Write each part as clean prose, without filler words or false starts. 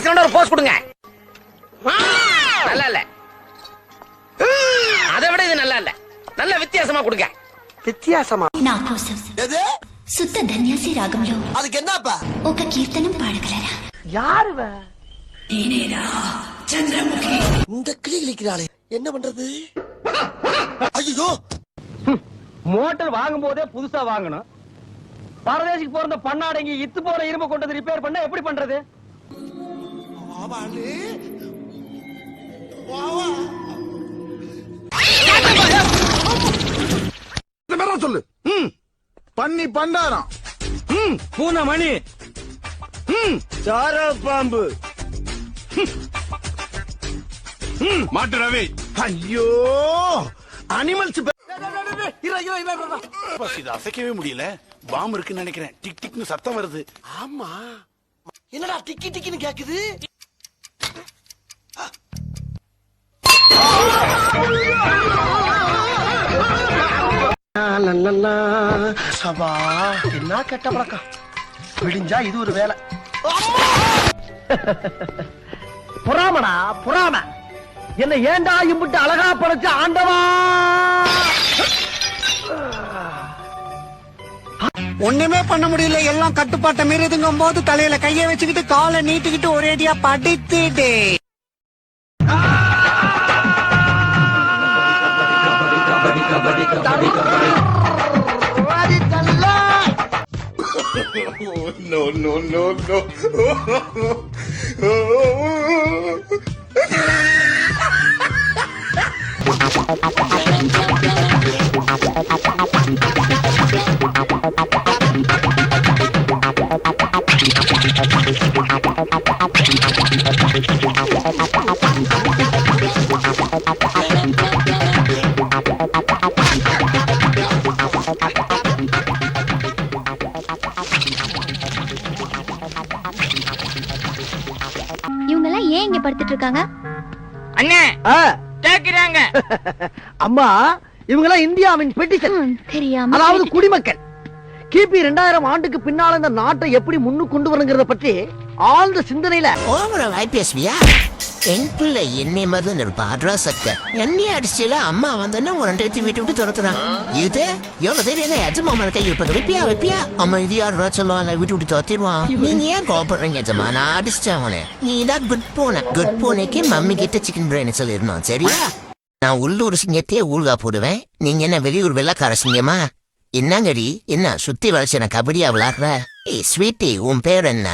பேசுறேன்னு ஒரு போஸ் கொடுங்க. நல்லா இல்ல, அதை விட இது நல்லா இல்ல. நல்ல வித்தியாசமா கொடுங்க. విత్యాసమా? నా కోసం శుద్ధ ధన్యాసి రాగంలో அதுக்கு என்னப்பா ఒక కీర్తనం పాడగలరా? யாருவ? నేనేరా చంద్రముఖి. இந்த கிளி கிளிக்கிறாளே, என்ன பண்றது? ஐயோ, மோட்டார் வாங்கும் போதே புதுசா வாங்கணும். பரதேசிக்கு போற பண்ணாடங்கி இத்து போற இரும்பு கொண்டு ரிப்பேர் பண்ண எப்படி பண்றது? சொல்லு. பண்ணி பண்டாரம், பூனை மணி, சார பாம்பு, மாட்டு ரவி. ஐயோ அனிமல்ஸ். இது அசைக்கவே முடியல. பாம்பு இருக்குன்னு நினைக்கிறேன். டிக் டிக்னு சத்தம் வருது. ஆமா. என்னடா டிக்கி டிக்கின்னு கேக்குது? சபா, என்ன கெட்ட பழக்கம். விடிஞ்சா இது ஒரு வேலை. புறாமடா புறாம. என்ன ஏண்டா இம்புட்டு அழகா படைச்ச ஆண்டவா. ஒண்ணுமே பண்ண முடியல, எல்லாம் கட்டுப்பாட்டை மீறதுங்கும் போது தலையில கைய வச்சுக்கிட்டு காலை நீட்டிக்கிட்டு ஒரேடியா படித்துட்டே. No, no, no, no. இவங்க எல்லாம் ஏன் இங்க படுத்துட்டு இருக்காங்க? அண்ணே கேக்குறாங்க. அம்மா, இவங்க இந்தியாவின் பெட்டிஷன், தெரியாம அதாவது குடிமக்கள். கிபி 2000 ஆண்டுக்கு பின்னால இந்த நாட்டை எப்படி முன்னுக்கு கொண்டு வரணுங்கிறத பத்தி ஆழ்ந்த சிந்தனையில ஓவரா வாய் பேசுவியா? என் பிள்ளை என்னை மாதிரி இருப்பா. அட்ரஸ் சக்க என்னைய அடிச்சுல அம்மா வந்தோன்னா ஒரு 2 வீட்டு விட்டு துரத்துறான். இது எவ்வளவு தெரியாத எஜமாமன் கை இருப்பது. வைப்பியா வைப்பியா? அம்மா இது யாரு சொல்லுவாங்க, வீட்டு விட்டு துரத்திடுவான். நீங்க ஏன் கோபப்படுறீங்க எஜமா? நான் அடிச்சிட்டேன் அவனை. நீ தான் குட் பூனை. குட் பூனைக்கு மம்மி கிட்ட சிக்கன் பிரியாணி சொல்லிருந்தோம், சரியா? நான் உள்ளூர் சிங்கத்தையே ஊழ்கா போடுவேன். நீங்க என்ன வெளியூர் வெள்ளக்கார சிங்கமா? என்னங்கடி, என்ன சுத்தி வளைச்சு எனக்கு கபடியா விளாடுற? ஸ்வீட்டி, உன் பேர் என்ன?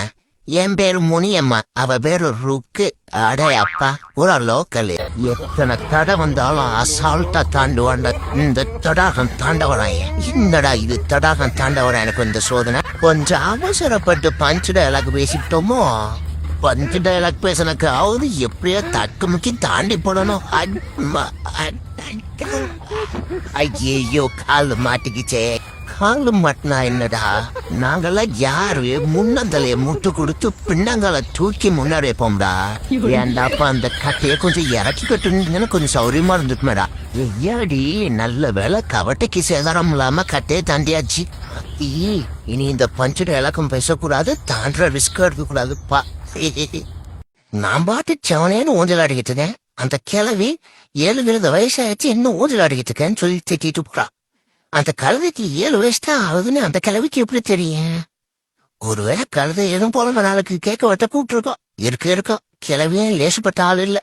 என் பேரு முனியம்மா, அவ பேரு ருக்கு. அடே அப்பா, ஒரு லோக்கல். எத்தனை தடை வந்தாலும் அசால்ட்டா தாண்டுவாண்ட. இந்த தடாகம் தாண்டவரான். என்னடா இது தடாகம் தாண்டவரா? எனக்கு இந்த சோதனை. கொஞ்சம் அவசரப்பட்டு பஞ்சு டயலாக் பேசிட்டோமோ. பஞ்சு டயலாக் பேசனக்கு ஆகுது எப்படியோ தக்கு முக்கி தாண்டி போடணும். ஐயோ, காலு மாட்டிக்கிச்சே. காலு மாட்டினா என்னடா? நாங்கெல்லாம் யாரு முன்னந்தலைய முட்டு கொடுத்து பின்னங்கால தூக்கி முன்னாடி வைப்போம்டா. ஏண்டாப்பா அந்த கட்டைய கொஞ்சம் இறக்கி கட்டுன்னு கொஞ்சம் சௌரியமா இருந்துட்டுமேடா. ஏடி, நல்ல வேலை கவட்டைக்கு சேதாரம் இல்லாம கட்டையை தாண்டியாச்சு. இனி இந்த பஞ்சு இலக்கம் பேசக்கூடாது, தாண்ட ரிஸ்க் எடுக்க கூடாதுப்பா. நான் பாட்டு செவனேன்னு ஊஞ்சல் ஆடிக்கிட்டு இருக்கேன். அந்த கிழவி 7 வயசாச்சு இன்னும் ஊஞ்சல் ஆடிக்கிட்டு இருக்கேன்னு சொல்லி திட்டிட்டு போறா. அந்த கழுதைக்கு 7 வயசு தான் ஆகுதுன்னு அந்த கிழவிக்கு எப்படி தெரியும்? ஒருவேளை கழுதை எதுவும் போல நாளுக்கு கேட்க வட்ட கூப்பிட்டு இருக்கோம். இருக்கோம் கிழவியும் லேசுப்பட்ட ஆள் இல்ல.